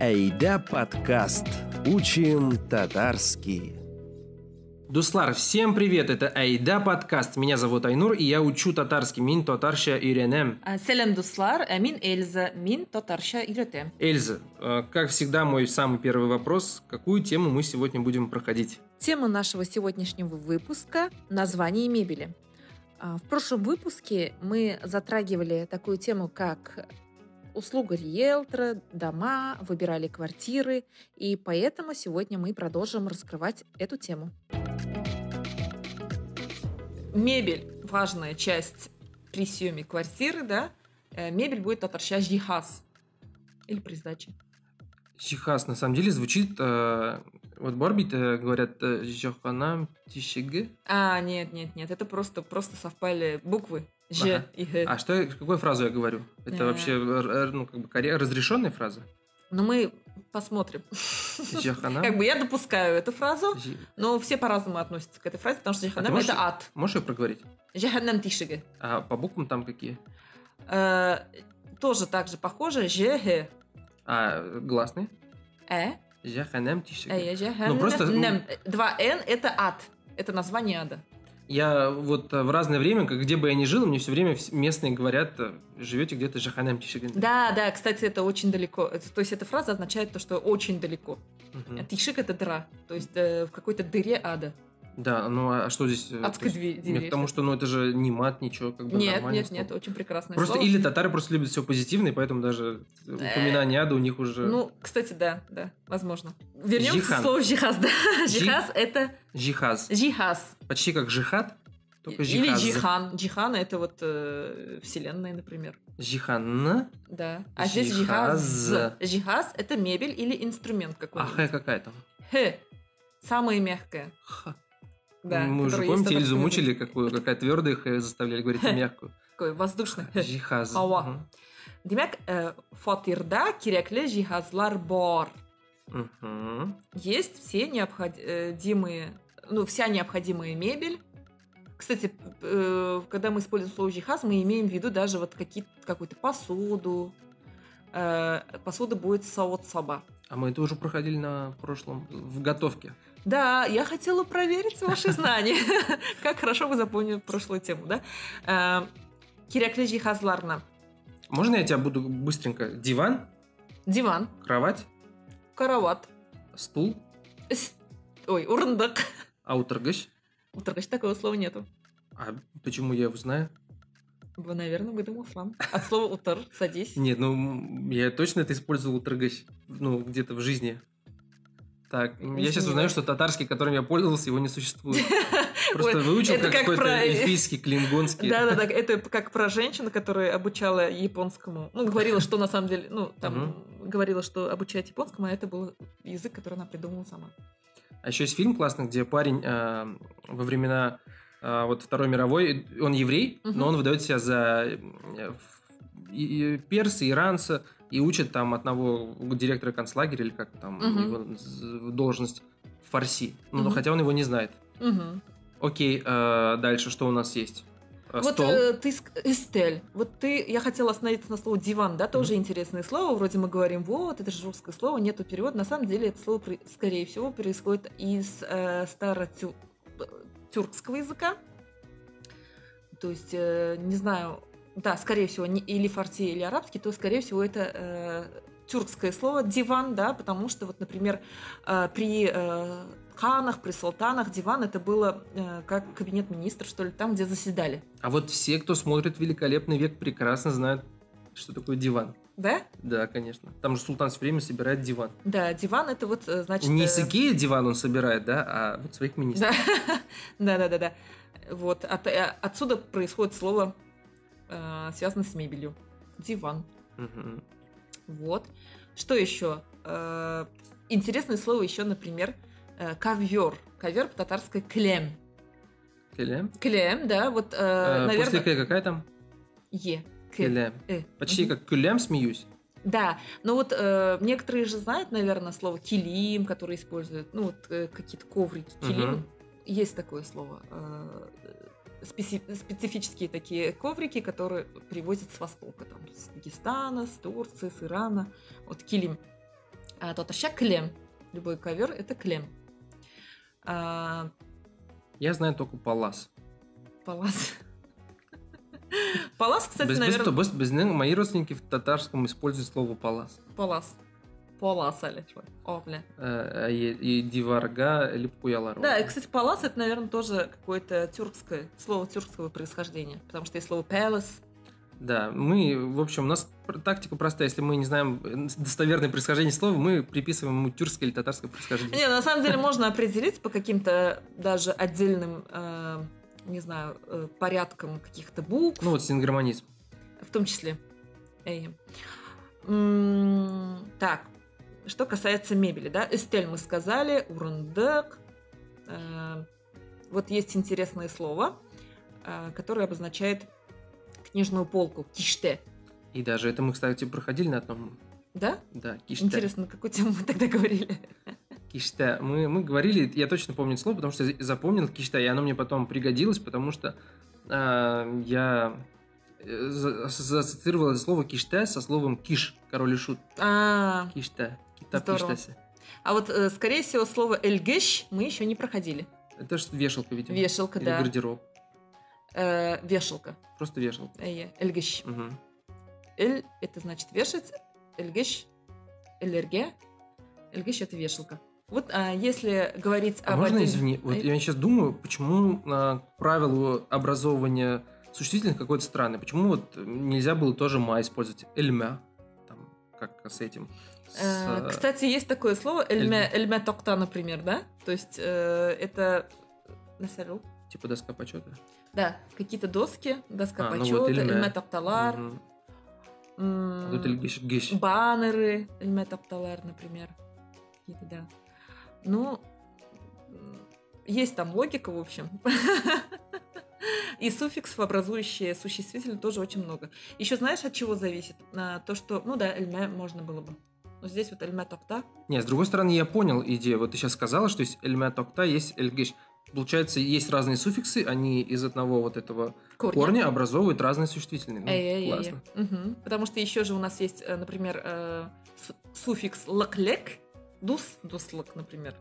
Айда подкаст. Учим татарский. Дуслар, всем привет! Это Айда подкаст. Меня зовут Айнур, и я учу татарский. Мин татарша үйренем. Селем дуслар, мин Эльза, мин татарша үйретем. Эльза, как всегда, мой самый первый вопрос. Какую тему мы сегодня будем проходить? Тема нашего сегодняшнего выпуска – название мебели. В прошлом выпуске мы затрагивали такую тему, как услуга риэлтора, дома, выбирали квартиры, и поэтому сегодня мы продолжим раскрывать эту тему. Мебель – важная часть при съеме квартиры, да? Мебель будет татарша жихаз или при сдаче. Жихаз на самом деле звучит... Вот Барби говорят «жоханам тишиге». Нет, это просто совпали буквы «ж» и «г». А какую фразу я говорю? Это вообще разрешенная фраза? Ну, мы посмотрим. Жоханам? Я допускаю эту фразу, но все по-разному относятся к этой фразе, потому что жоханам это ад. Можешь ее проговорить? Жоханам тишиге. А по буквам там какие? Тоже так же похоже. Ж, г. А гласные? Жаханам тишиге. Ну, просто... Два «н» – это ад. Это название ада. Я вот в разное время, где бы я ни жил, мне все время местные говорят, живете где-то жаханам тишиге. Да, кстати, это очень далеко. То есть эта фраза означает то, что очень далеко. Тишик – это дыра, то есть в какой-то дыре ада. Да, ну а что здесь? Адской двери. Потому что, это же не мат, ничего, Нет, очень прекрасное просто слово. Или татары просто любят все позитивное, поэтому даже упоминание ада у них уже... Ну, кстати, да, возможно. Вернемся к слову жихаз, да. Жихаз – это... Жихаз. Почти как жихад, только жихаз. Или джихан. Джихан – это вот вселенная, например. Жихан. Да. А здесь жихаз. Жихаз – это мебель или инструмент какой-нибудь. А какая там? Самая мягкая. Да, мы уже, помните, Эльзу мучили, какая твердая, их заставляли говорить мягкую. Какой воздушный. Жихаз. Демек, фатирда кирякле жихазлар бар. Есть вся необходимая мебель. Кстати, когда мы используем слово жихаз, мы имеем в виду даже вот какую-то посуду. Посуда будет саот саба. А мы это уже проходили на прошлом, в готовке. Да, я хотела проверить ваши знания. Как хорошо вы запомнили прошлую тему, да? Кирякле жихазларна. Можно я тебя буду быстренько? Диван? Диван. Кровать? Карават. Стул? Урындык. А утыргыч? Утыргыч такого слова нету. А почему я его знаю? Вы, наверное, выдумал сам. От слова «утыр» – садись. Нет, я точно это использовал утыргыч. Где-то в жизни. Так, я сейчас узнаю, что татарский, которым я пользовался, его не существует. Просто выучил какой-то эльфийский, клингонский. Да, это как про женщину, которая обучала японскому. Говорила, что на самом деле, говорила, что обучает японскому, а это был язык, который она придумала сама. А еще есть фильм классный, где парень во времена Второй мировой, он еврей, но он выдает себя за перса, иранца, и учит там одного директора концлагеря, или как там его должность, фарси. Хотя он его не знает. Окей, дальше что у нас есть? Стол. Ты эстель. Я хотела остановиться на слово диван, да, тоже интересное слово. Вроде мы говорим, это же русское слово, нету перевода. На самом деле это слово, скорее всего, происходит из старотюркского языка. То есть, не знаю, да, скорее всего, или фарси, или арабский, то, скорее всего, это тюркское слово диван, да, потому что, например, при ханах, при султанах диван это было как кабинет министров, что ли, там, где заседали. А вот все, кто смотрит «Великолепный век», прекрасно знают, что такое диван. Да? Да, конечно. Там же султан все время собирает диван. Да, диван это значит... Не с Икеи диван он собирает, да, а своих министров. Да. Отсюда происходит слово, связанное с мебелью. Диван. Что еще? Интересное слово еще, например, ковер. Ковер по-татарски клем. Клем? Клем, да. Наверное... После К какая там? Е. Клем. Почти как кулем смеюсь. Да, но некоторые же знают, наверное, слово килим, которое используют, какие-то коврики. Килим. Есть такое слово. Специфические такие коврики, которые привозят с Востока, там, с Дагестана, с Турции, с Ирана. Килим. Татарша клем. Любой ковер это клем. Я знаю только палас. Палас. Палас, кстати, наверное... Мои родственники в татарском используют слово палас. Палас. Палас, бля. И диварга липкуялар. Да, и, кстати, палас это, наверное, тоже какое-то тюркское, слово тюркского происхождения. Потому что есть слово palace. Да, в общем, у нас тактика простая. Если мы не знаем достоверное происхождение слова, мы приписываем ему тюркское или татарское происхождение. Не, на самом деле можно определить по каким-то даже отдельным, не знаю, порядкам каких-то букв. Ну вот сингармонизм. В том числе. Так, что касается мебели, да, эстель мы сказали, урындык. Вот есть интересное слово, которое обозначает книжную полку, киште. И даже это мы, кстати, проходили на одном. Да? Да, киште. Интересно, на какую тему мы тогда говорили? Киште. Мы говорили, я точно помню это слово, потому что запомнил киште, и оно мне потом пригодилось, потому что я ассоциировал это слово киште со словом киш, король и шут. Киште. Китап киштесе. А вот, скорее всего, слово эльгеш мы еще не проходили. Это же вешалка, видимо. Вешалка, или да. гардероб. Вешалка. Просто вешалка. Эльгеш. Угу. Эль – это значит вешать. Эльгеш – элерге. Эльгеш – это вешалка. Вот если говорить об... Можно, извини, вот я сейчас думаю, почему к правилу образования существительных какое-то странное. Почему вот нельзя было тоже ма использовать? Эльмя. Там, как с этим. Кстати, есть такое слово эльмя токта, например, да? То есть это... Типа доска почета? Да, какие-то доски, доска почета, вот эльмя токталар. Тут эльгеш. Баннеры, эльмя токталар, например. Какие-то, да. Ну, есть там логика, в общем. И суффиксов, образующие существительные, тоже очень много. Еще знаешь, от чего зависит? То, что, ну да, эльмя можно было бы. Но здесь вот эльмя токта. Не, с другой стороны, я понял идею. Вот ты сейчас сказала, что есть эльмя токта, есть эльгеш. Получается, есть разные суффиксы, они из одного вот этого корня образовывают разные существительные. Классно. Угу. Потому что еще же у нас есть, например, суффикс лак-лек, дуслак, например.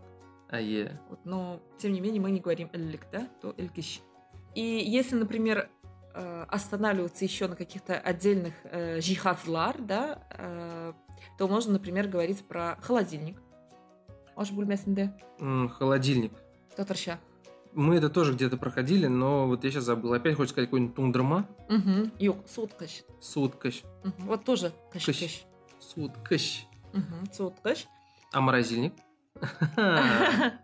Вот, но, тем не менее, мы не говорим эльлик, да, то эльгеш. И если, например, останавливаться еще на каких-то отдельных жихазлар, да, то можно, например, говорить про холодильник. Холодильник. Татарша. Мы это тоже где-то проходили, но вот я сейчас забыл. Опять хочешь сказать какой-нибудь тундерма? Юг, суткаш. Суткаш. Вот тоже каш-каш. Суткаш. Суткаш. А морозильник?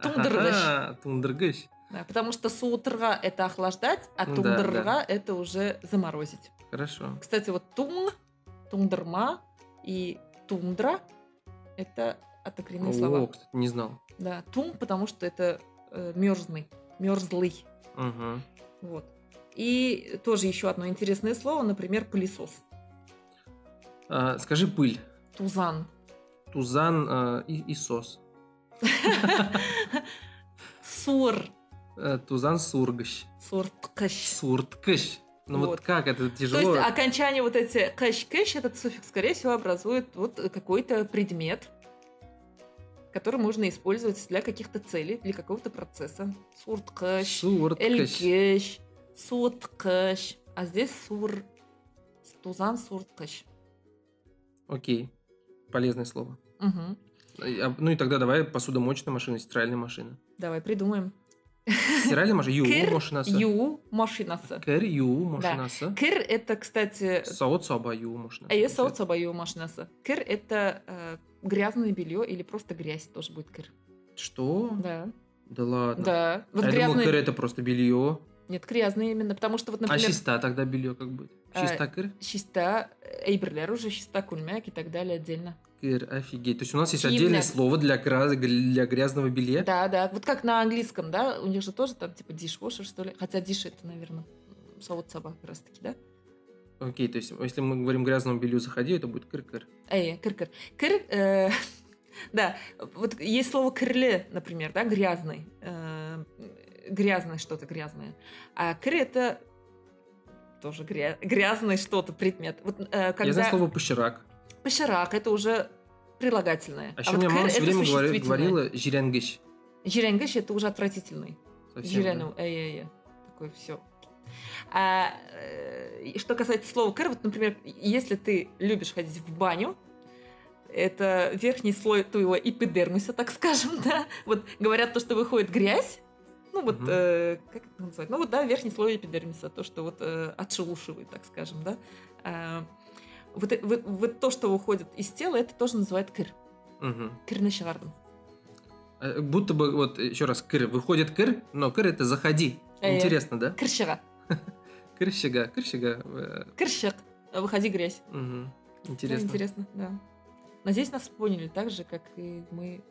Тундергаш. Тундергаш. Да, потому что сутрга – это охлаждать, а тундерга – это уже заморозить. Хорошо. Кстати, вот тундерма и тундра – это однокоренные слова. О, кстати, не знал. Да, потому что это мерзлый. Угу. Вот. И тоже еще одно интересное слово, например, пылесос. Скажи пыль. Тузан. Тузан и сос. Сур. Тузан сургаш. Сурткаш. Ну вот как это тяжело. То есть окончание вот эти каш-каш, этот суффикс, скорее всего, образует вот какой-то предмет, который можно использовать для каких-то целей, для какого-то процесса. Сурткаш, элькеш, сурткаш. А здесь тузан сурткаш. Окей. Полезное слово. Угу. Ну и тогда давай посудомоечная машина, стиральная машина. Давай придумаем. Стиральная машина. Ю машинасы. Ю машинасы. Кэр ю машинасы. Кэр это, кстати... Соотсаба ю машинасы. Соотсаба ю машинасы. Кэр это грязное белье или просто грязь тоже будет кэр. Что? Да. Да ладно. Да. Вот я думал, кэр это просто белье. Нет, грязное именно, потому что вот, например... А чиста тогда белье как будет? Чиста кэр? Чиста, эйбрлер уже, чиста кульмяк и так далее отдельно. Кэр, офигеть. То есть у нас есть отдельное слово для грязного белья? Да. Вот как на английском, да? У них же тоже там типа dishwasher, что ли? Хотя dish это, наверное, соотсаба как раз таки, да? Окей, то есть если мы говорим грязному белью заходи, это будет кыр-кыр. Кыр-кыр. Кыр, да, вот есть слово кырле, например, да, грязный. Грязное что-то грязное. А кыр это тоже грязное что-то, предмет. Вот, когда... Я знаю слово пощерак. Пощерак это уже прилагательное. А еще мне мама все время говорила «жиренгыш». Жиренгыш — это уже отвратительный. Совсем, Такое все. Что касается слова «кыр», вот, например, если ты любишь ходить в баню, это верхний слой твоего эпидермиса, так скажем, да. Вот говорят то, что выходит грязь, ну вот, как это называют? Ну вот, да, верхний слой эпидермиса, то, что вот отшелушивает, так скажем, да. Вот то, что выходит из тела, это тоже называют кыр. Кырны шығардым. Будто бы, вот еще раз, кыр, выходит кыр, но кыр это заходи. Интересно, да? Кыршыға. Кыршыға. Кыршық. Выходи грязь. Интересно. Да, интересно, да. Надеюсь, нас поняли так же, как и мы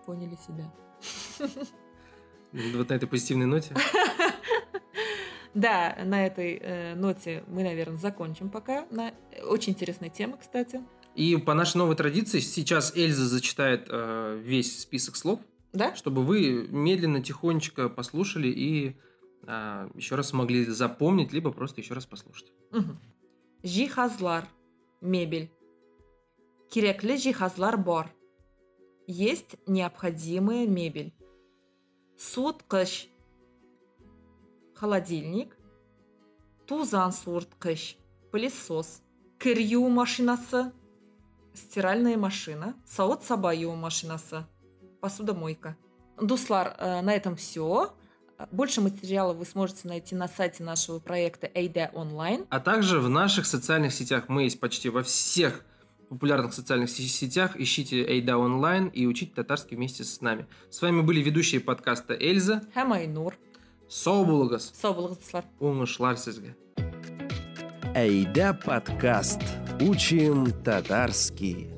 поняли себя. Вот на этой позитивной ноте. Да, на этой ноте мы, наверное, закончим пока. Очень интересная тема, кстати. И по нашей новой традиции сейчас Эльза зачитает весь список слов, да? Чтобы вы медленно, тихонечко послушали и еще раз смогли запомнить, либо просто еще раз послушать. Жихазлар. Мебель. Кереклі жихазлар бар. Есть необходимая мебель. Суытқыш. Холодильник. Тузан суыртқыш. Пылесос. Кір юу машинасы. Стиральная машина. Сауыт саба юу машинасы. Посудомойка. Дуслар, на этом все. Больше материалов вы сможете найти на сайте нашего проекта Эйда онлайн. А также в наших социальных сетях. Мы есть почти во всех популярных социальных сетях. Ищите Эйда онлайн и учите татарский вместе с нами. С вами были ведущие подкаста Эльза. Хамайнур. Сау болыңыз. Сау болыңыз, дуслар. Оңышлар сізге. Эйда подкаст. Учим татарский.